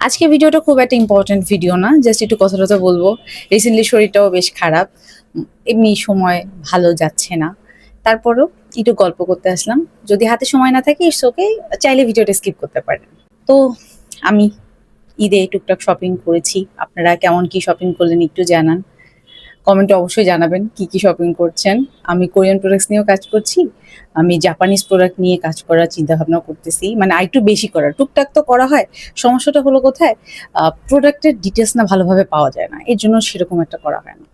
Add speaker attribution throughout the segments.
Speaker 1: আজকে ভিডিওটা খুব একটা ইম্পর্টেন্ট ভিডিও না, জাস্ট একটু কথা টথা বলবো। রিসেন্টলি শরীরটাও বেশ খারাপ, এমনি সময় ভালো যাচ্ছে না। তারপরও একটু গল্প করতে আসলাম। যদি হাতে সময় না থাকে ইটস ওকে, চাইলে ভিডিওটা স্কিপ করতে পারেন। তো আমি ঈদে টুকটাক শপিং করেছি। আপনারা কেমন কি শপিং করলেন একটু জানান, কমেন্টে অবশ্যই জানাবেন কি কি শপিং করছেন। আমি কোরিয়ান প্রোডাক্টস নিয়েও কাজ করছি, আমি জাপানিজ প্রোডাক্ট নিয়ে কাজ করার চিন্তা ভাবনা করতেছি, মানে আরেকটু বেশি করার। টুকটাক তো করা হয়, সমস্যাটা হলো কোথায়, প্রোডাক্টের ডিটেলস না ভালোভাবে পাওয়া যায় না, এর জন্য সেরকম একটা করা হয় না।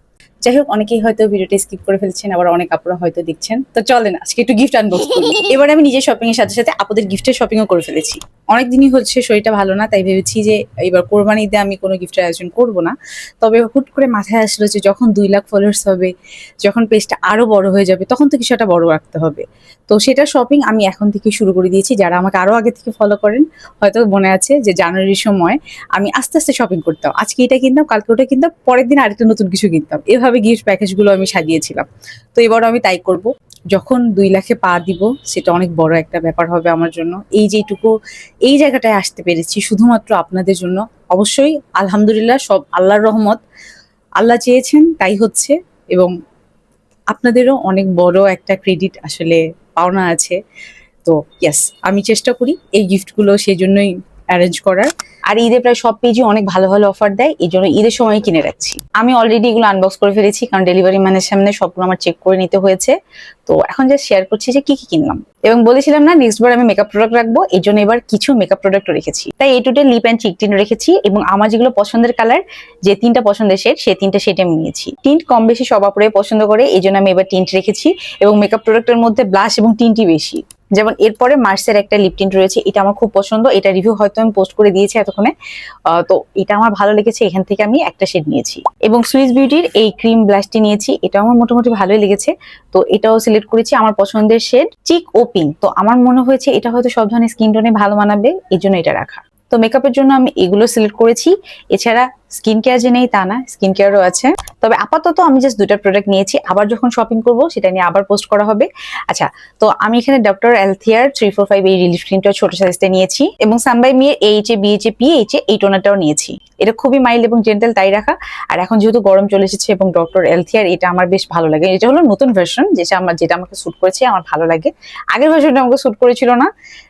Speaker 1: যাই হোক, অনেকেই হয়তো ভিডিওটা স্কিপ করে ফেলছেন, আবার অনেক আপুরা হয়তো দেখছেন। তো চলেন আজকে একটু গিফট আনবক্স করি। এবার আমি নিজের শপিং এর সাথে সাথে আপুদের গিফটের শপিংও করে ফেলেছি। অনেকদিনই হচ্ছে শরীরটা ভালো না, তাই ভেবেছি যে এবার কোরবানি ঈদে আমি কোনো গিফটের আয়োজন করব না। তবে হুট করে মাথায় আসলো যে যখন 2 লাখ ফলোয়ার্স হবে, যখন পেজটা আরো বড় হয়ে যাবে, তখন তো কিছু একটা বড় রাখতে হবে। তো সেটা শপিং আমি এখন থেকে শুরু করে দিয়েছি। যারা আমাকে আরো আগে থেকে ফলো করেন হয়তো মনে আছে যে জানুয়ারির সময় আমি আস্তে আস্তে শপিং করতাম। আজকে এটা কিনতাম, কালকে ওটা কিনতাম, পরের দিন আরেকটা নতুন কিছু কিনতাম, এভাবে গিফট প্যাকেজগুলো আমি সাজিয়েছিলাম। তো এবারও আমি তাই করব। যখন 2 লাখে পা দিব, সেটা অনেক বড় একটা ব্যাপার হবে আমার জন্য। এই যেটুকু এই জায়গাটায় আসতে পেরেছি শুধুমাত্র আপনাদের জন্য। অবশ্যই আলহামদুলিল্লাহ, সব আল্লাহর রহমত। আল্লাহ চেয়েছেন তাই হচ্ছে, এবং আপনাদেরও অনেক বড় একটা ক্রেডিট আসলে পাওনা আছে। তো ইয়েস, আমি চেষ্টা করি এই গিফটগুলো সেই জন্যই অ্যারেঞ্জ করার। আর ঈদে প্রায় সব পেজই অনেক ভালো ভালো অফার দেয়, এই জন্য ঈদের সময় কিনে রাখছি। আমি অলরেডি এগুলো আনবক্স করে ফেলেছি, কারণ ডেলিভারি ম্যানের সামনে সবগুলো আমার চেক করে নিতে হয়েছে। তো এখন জাস্ট শেয়ার করছি যে কি কি কিনলাম। এবং বলেছিলাম না নেক্সট বার আমি মেকআপ প্রোডাক্ট রাখবো, এই জন্য এবার কিছু মেকআপ প্রোডাক্ট রেখেছি। তাই এই total lip and cheek tint রেখেছি, এবং আমার যেগুলো পছন্দের কালার, যে 3টা পছন্দের শেড, সেই 3টা শেড আমি নিয়েছি। টিন্ট কম বেশি সব আপুরাই পছন্দ করে, এই জন্য আমি এবার টিন্ট রেখেছি। এবং মেকআপ প্রোডাক্টের মধ্যে ব্লাশ এবং টিন্টই বেশি। যেমন এরপরে মার্সের একটা লিপ টিন্ট রয়েছে, এটা আমার খুব পছন্দ। এটা রিভিউ হয়তো আমি পোস্ট করে দিয়েছি এতক্ষণে। তো এটা আমার ভালো লেগেছে, এখান থেকে আমি একটা শেড নিয়েছি। এবং সুইস বিউটির এই ক্রিম ব্লাশটি নিয়েছি, এটা আমার মোটামুটি ভালোই লেগেছে। তো এটাও সিলেক্ট করেছি, আমার পছন্দের শেড চিক ও পিঙ্ক। তো আমার মনে হয়েছে এটা হয়তো সব ধরনের স্কিন টোনে ভালো মানাবে, এই জন্য এটা রাখা। তো মেকআপের জন্য আমি এগুলো সিলেক্ট করেছি। এছাড়া স্কিন কেয়ার যে নেই তা না, স্কিন কেয়ারও আছে। তবে আপাতত আমি জাস্ট 2টা প্রোডাক্ট নিয়েছি, আবার যখন শপিং করব সেটা নিয়ে আবার পোস্ট করা হবে। আচ্ছা, তো আমি এখানে ডক্টর এলথিয়ার 345 এই রিলিফ ক্রিমটা ছোট সাইজটা নিয়েছি, এবং সানবাই মিয়ের এইচএ বিএচএ পিএইচএ এই টোনারটাও নিয়েছি। এটা খুবই মাইল্ড এবং জেন্টেল, তাই রাখা। আর এখন যেহেতু গরম চলে এসেছে এবং ডক্টর এলথিয়ার এটা আমার বেশ ভালো লাগে। এটা হলো নতুন ভার্সন, যেটা আমাকে স্যুট করেছে, আমার ভালো লাগে। আগের ভার্সনটা আমাকে স্যুট করেছিল না।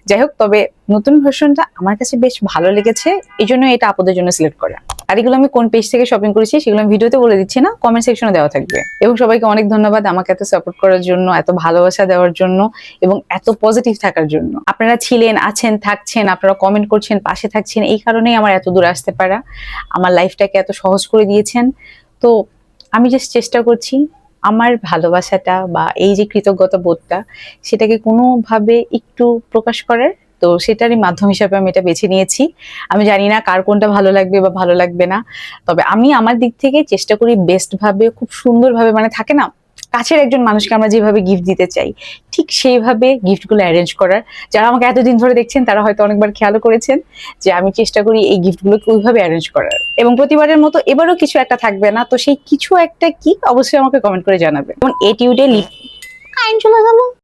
Speaker 1: যাই হোক, তবে নতুন ভার্সনটা আমার কাছে বেশ ভালো লেগেছে, এই জন্য এটা আপনাদের জন্য সিলেক্ট করা। আর এগুলো আমি কোন পেজ থেকে শপিং করেছি সেগুলো আমি ভিডিওতে বলে দিচ্ছি না, কমেন্ট সেকশনে দেওয়া থাকবে। এবং সবাইকে অনেক ধন্যবাদ আমাকে এত সাপোর্ট করার জন্য, এত ভালোবাসা দেওয়ার জন্য, এবং এত পজিটিভ থাকার জন্য। আপনারা ছিলেন, আছেন, থাকছেন, আপনারা কমেন্ট করছেন, পাশে থাকছেন, এই কারণেই আমার এত দূর আসতে পারা। আমার লাইফটাকে এত সহজ করে দিয়েছেন। তো আমি জাস্ট চেষ্টা করছি আমার ভালোবাসাটা বা এই যে কৃতজ্ঞতা বোধটা, সেটাকে কোনোভাবে একটু প্রকাশ করার। তো সেটারই মাধ্যম হিসাবে আমি এটা বেছে নিয়েছি। আমি জানি না কার কোনটা ভালো লাগবে বা ভালো লাগবে না, তবে আমি আমার দিক থেকে চেষ্টা করি বেস্ট ভাবে, খুব সুন্দর ভাবে, মানে থাকে না কাছের একজন মানুষকে আমরা যেভাবে গিফট দিতে চাই, ঠিক সেইভাবে গিফটগুলো অ্যারেঞ্জ করার। যারা আমাকে এতদিন ধরে দেখছেন তারা হয়তো অনেকবার খেয়ালও করেছেন যে আমি চেষ্টা করি এই গিফটগুলোকে ওইভাবে অ্যারেঞ্জ করার। এবং প্রতিবারের মতো এবারও কিছু একটা থাকবে না, তো সেই কিছু একটা কি অবশ্যই আমাকে কমেন্ট করে জানাবে। যেমন এটিউডে লিপ চলে গেল।